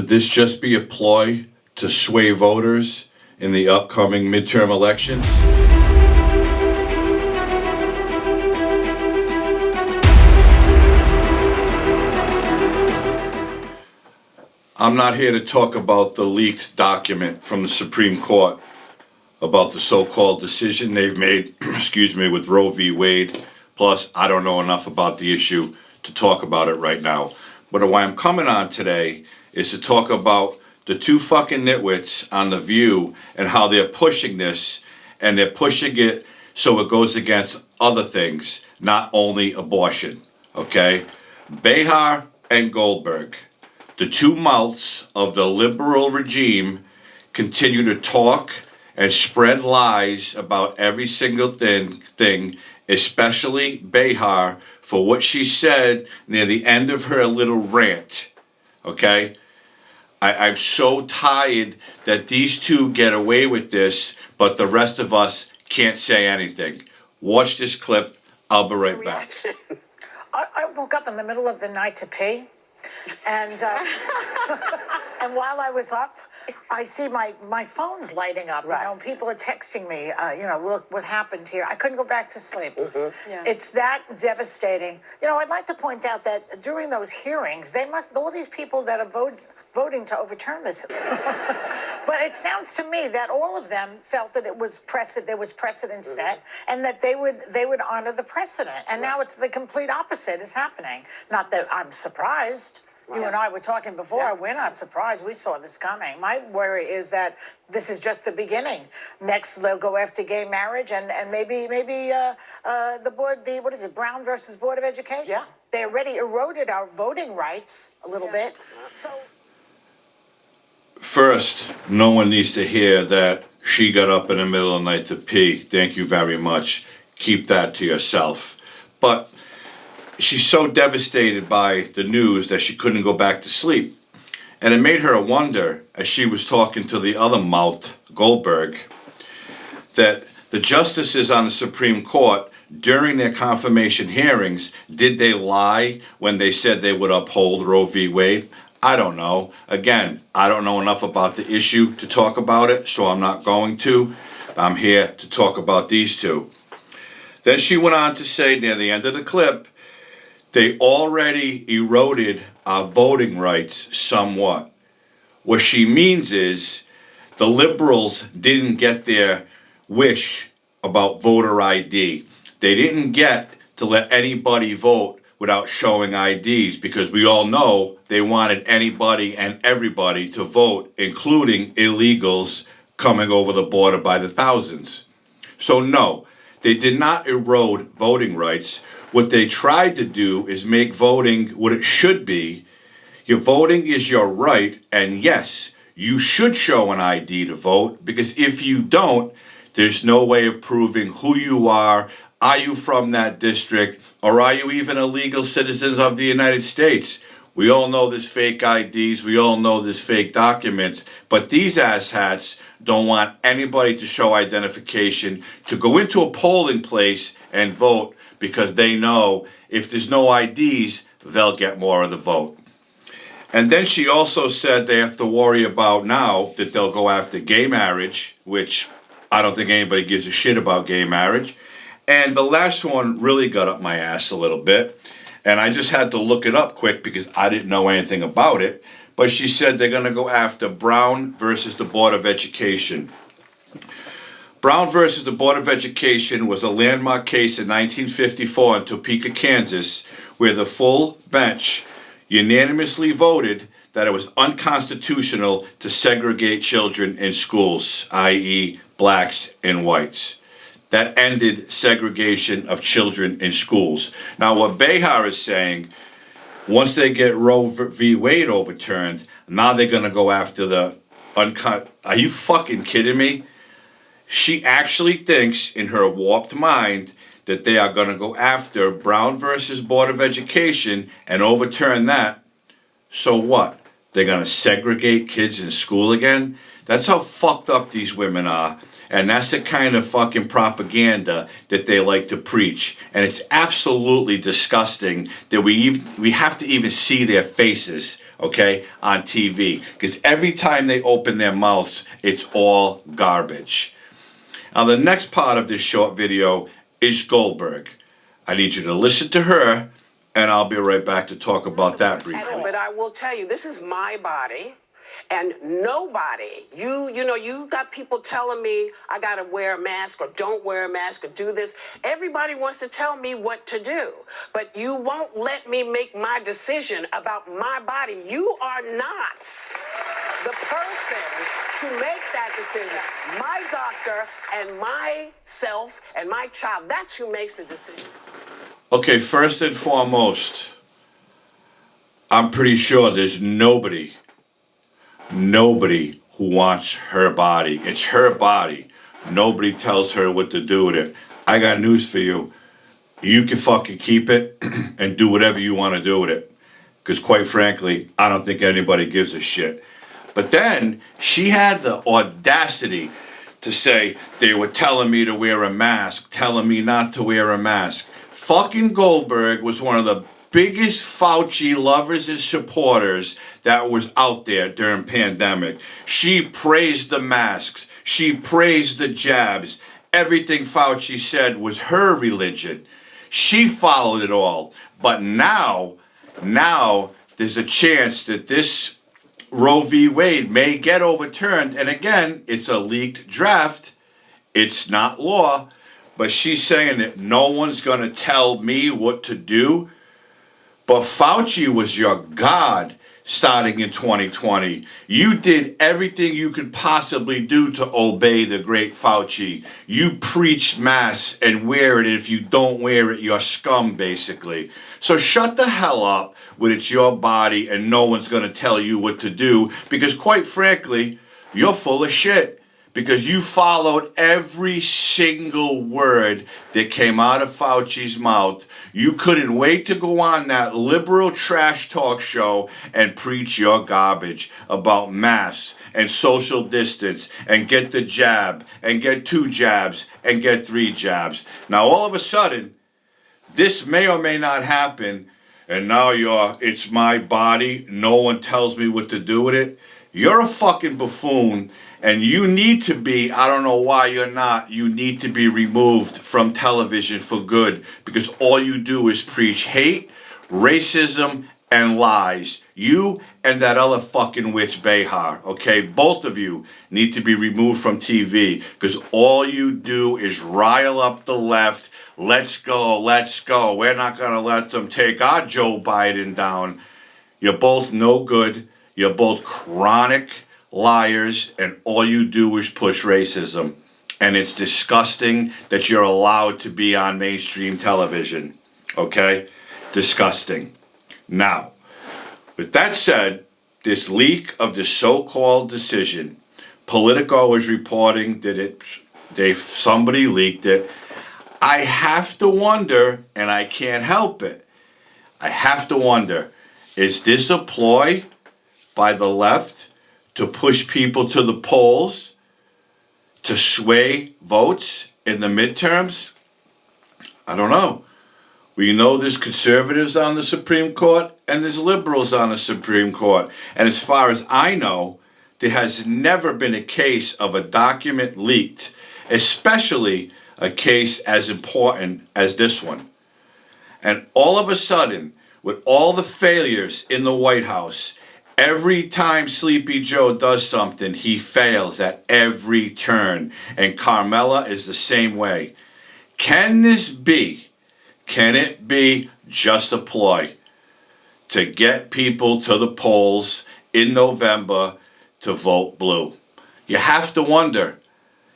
Could this just be a ploy to sway voters in the upcoming midterm elections? I'm not here to talk about the leaked document from the Supreme Court about the so-called decision they've made, with Roe v. Wade. Plus, I don't know enough about the issue to talk about it right now. But why I'm coming on today is to talk about the two fucking nitwits on The View and how they're pushing this, and they're pushing it so it goes against other things, not only abortion, okay? Behar and Goldberg, the two mouths of the liberal regime, continue to talk and spread lies about every single thing, especially Behar for what she said near the end of her little rant, okay? I'm so tired that these two get away with this, but the rest of us can't say anything. Watch this clip. I'll be right back. I woke up in the middle of the night to pee, and and while I was up, I see my phone's lighting up. Right. You know, people are texting me. Look what happened here. I couldn't go back to sleep. Mm-hmm. Yeah. It's that devastating. You know, I'd like to point out that during those hearings, all these people that are voting to overturn this. But it sounds to me that all of them felt that there was precedent set, and that they would honor the precedent. And now it's the complete opposite is happening. Not that I'm surprised. Right. You and I were talking before. Yeah. We're not surprised. We saw this coming. My worry is that this is just the beginning. Next, they'll go after gay marriage, and maybe the board, what is it, Brown versus Board of Education? Yeah. They already eroded our voting rights a little bit. So. First, no one needs to hear that she got up in the middle of the night to pee. Thank you very much. Keep that to yourself. But she's so devastated by the news that she couldn't go back to sleep. And it made her wonder, as she was talking to the other mouth, Goldberg, that the justices on the Supreme Court, during their confirmation hearings, did they lie when they said they would uphold Roe v. Wade? I don't know. Again, I don't know enough about the issue to talk about it, so I'm not going to. I'm here to talk about these two. Then she went on to say near the end of the clip, they already eroded our voting rights somewhat. What she means is the liberals didn't get their wish about voter ID. They didn't get to let anybody vote without showing IDs, because we all know they wanted anybody and everybody to vote, including illegals coming over the border by the thousands. So no, they did not erode voting rights. What they tried to do is make voting what it should be. Your voting is your right, and yes, you should show an ID to vote, because if you don't, there's no way of proving who you are. Are you from that district, or are you even a legal citizen of the United States? We all know there's fake IDs, we all know there's fake documents, but these asshats don't want anybody to show identification, to go into a polling place and vote, because they know if there's no IDs, they'll get more of the vote. And then she also said they have to worry about now that they'll go after gay marriage, which I don't think anybody gives a shit about gay marriage. And the last one really got up my ass a little bit, and I just had to look it up quick because I didn't know anything about it. But she said they're going to go after Brown versus the Board of Education. Brown versus the Board of Education was a landmark case in 1954 in Topeka, Kansas, where the full bench unanimously voted that it was unconstitutional to segregate children in schools, i.e. blacks and whites. That ended segregation of children in schools. Now, what Behar is saying, once they get Roe v. Wade overturned, now they're going to go after the Are you fucking kidding me? She actually thinks in her warped mind that they are going to go after Brown versus Board of Education and overturn that. So what? They're gonna segregate kids in school again. That's how fucked up these women are. And that's the kind of fucking propaganda that they like to preach. And it's absolutely disgusting that we have to even see their faces, okay, on TV. Because every time they open their mouths, it's all garbage. Now, the next part of this short video is Goldberg. I need you to listen to her, and I'll be right back to talk about that briefly. But I will tell you, this is my body. And nobody, you got people telling me I got to wear a mask or don't wear a mask or do this. Everybody wants to tell me what to do, but you won't let me make my decision about my body. You are not the person to make that decision. My doctor and myself and my child, that's who makes the decision. Okay, first and foremost, I'm pretty sure there's nobody who wants her body. It's her body. Nobody tells her what to do with it. I got news for you. You can fucking keep it and do whatever you want to do with it. Because quite frankly, I don't think anybody gives a shit. But then she had the audacity to say they were telling me to wear a mask, telling me not to wear a mask. Fucking Goldberg was one of the biggest Fauci lovers and supporters that was out there during pandemic. She praised the masks. She praised the jabs. Everything Fauci said was her religion. She followed it all. But now there's a chance that this Roe v. Wade may get overturned. And again, it's a leaked draft. It's not law. But she's saying that no one's going to tell me what to do. But Fauci was your God starting in 2020. You did everything you could possibly do to obey the great Fauci. You preached masks and wear it. And if you don't wear it, you're scum, basically. So shut the hell up when it's your body and no one's going to tell you what to do. Because quite frankly, you're full of shit. Because you followed every single word that came out of Fauci's mouth. You couldn't wait to go on that liberal trash talk show and preach your garbage about masks and social distance and get the jab and get 2 jabs and get 3 jabs. Now all of a sudden, this may or may not happen, and now it's my body, no one tells me what to do with it. You're a fucking buffoon. And you need to be, I don't know why you're not, you need to be removed from television for good because all you do is preach hate, racism, and lies. You and that other fucking witch Behar, okay? Both of you need to be removed from TV because all you do is rile up the left. Let's go. We're not going to let them take our Joe Biden down. You're both no good. You're both chronic liars, and all you do is push racism. And it's disgusting that you're allowed to be on mainstream television. Okay? Disgusting. Now, with that said, this leak of the so-called decision, Politico is reporting that somebody leaked it. I have to wonder, and I can't help it, I have to wonder, is this a ploy by the left to push people to the polls, to sway votes in the midterms? I don't know. We know there's conservatives on the Supreme Court and there's liberals on the Supreme Court. And as far as I know, there has never been a case of a document leaked, especially a case as important as this one. And all of a sudden, with all the failures in the White House, every time Sleepy Joe does something, he fails at every turn. And Carmella is the same way. Can it be just a ploy to get people to the polls in November to vote blue? You have to wonder.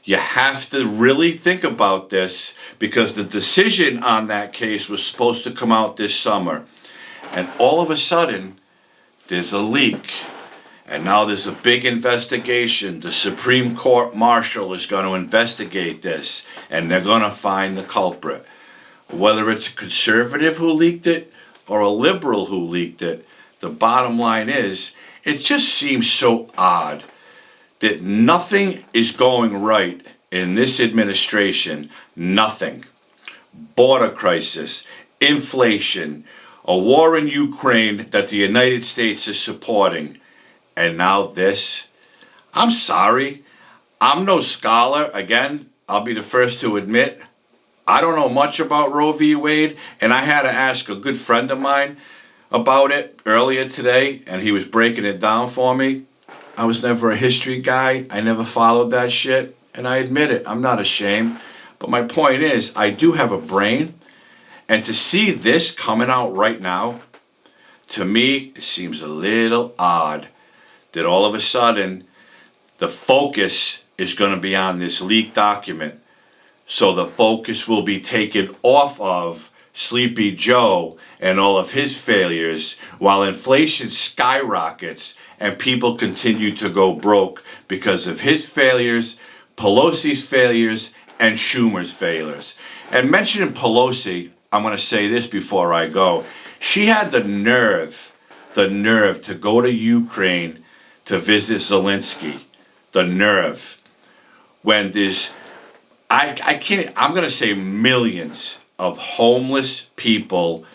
You have to really think about this because the decision on that case was supposed to come out this summer. And all of a sudden, there's a leak. And now there's a big investigation. The Supreme Court Marshal is going to investigate this, and they're going to find the culprit. Whether it's a conservative who leaked it or a liberal who leaked it, the bottom line is It just seems so odd that nothing is going right in this administration. Nothing. Border crisis, inflation, a war in Ukraine that the United States is supporting, and now this. I'm sorry. I'm no scholar. Again, I'll be the first to admit, I don't know much about Roe v. Wade, and I had to ask a good friend of mine about it earlier today, and he was breaking it down for me. I was never a history guy. I never followed that shit, and I admit it. I'm not ashamed. But my point is, I do have a brain, and to see this coming out right now, to me, it seems a little odd that all of a sudden the focus is going to be on this leaked document. So the focus will be taken off of Sleepy Joe and all of his failures while inflation skyrockets and people continue to go broke because of his failures, Pelosi's failures, and Schumer's failures. And mentioning Pelosi, I'm going to say this before I go. She had the nerve to go to Ukraine to visit Zelensky. The nerve. When there's, I'm going to say millions of homeless people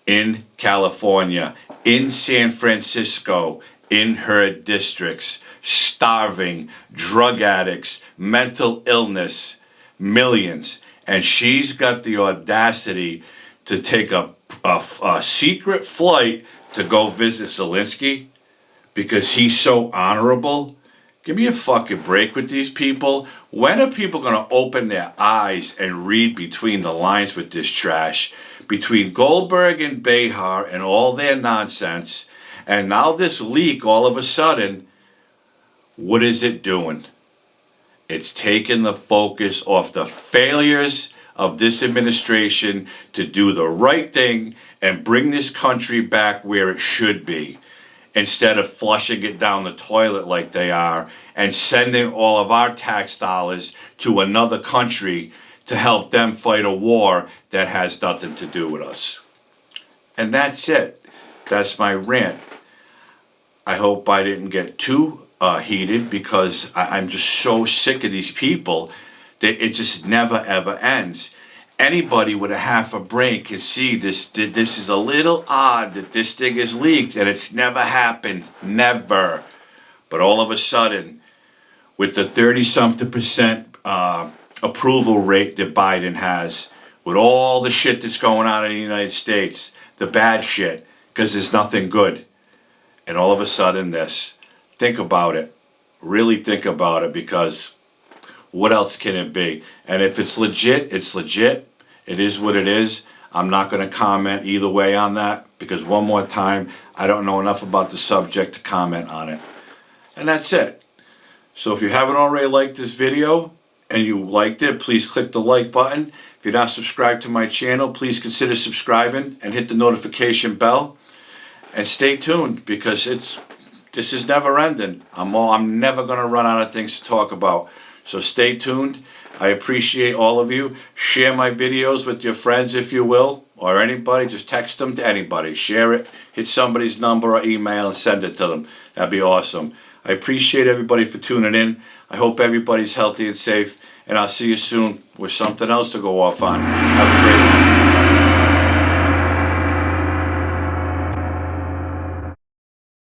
in California, in San Francisco, in her districts, starving, drug addicts, mental illness, millions. And she's got the audacity to take a secret flight to go visit Zelensky because he's so honorable. Give me a fucking break with these people. When are people going to open their eyes and read between the lines with this trash? Between Goldberg and Behar and all their nonsense, and now this leak all of a sudden, what is it doing? It's taking the focus off the failures of this administration to do the right thing and bring this country back where it should be, instead of flushing it down the toilet like they are and sending all of our tax dollars to another country to help them fight a war that has nothing to do with us. And that's it. That's my rant. I hope I didn't get too heated because I'm just so sick of these people that it just never ever ends. Anybody with a half a brain can see this. This is a little odd that this thing is leaked and it's never happened. Never. But all of a sudden, with the 30-something% approval rate that Biden has, with all the shit that's going on in the United States, the bad shit, because there's nothing good. And all of a sudden this. Think about it. Really think about it, because what else can it be? And if it's legit, it's legit. It is what it is. I'm not going to comment either way on that, because one more time, I don't know enough about the subject to comment on it. And that's it. So if you haven't already liked this video and you liked it, please click the like button. If you're not subscribed to my channel, please consider subscribing and hit the notification bell. And stay tuned, because this is never ending. I'm never going to run out of things to talk about. So stay tuned. I appreciate all of you. Share my videos with your friends if you will, or anybody. Just text them to anybody. Share it. Hit somebody's number or email and send it to them. That'd be awesome. I appreciate everybody for tuning in. I hope everybody's healthy and safe. And I'll see you soon with something else to go off on. Have a great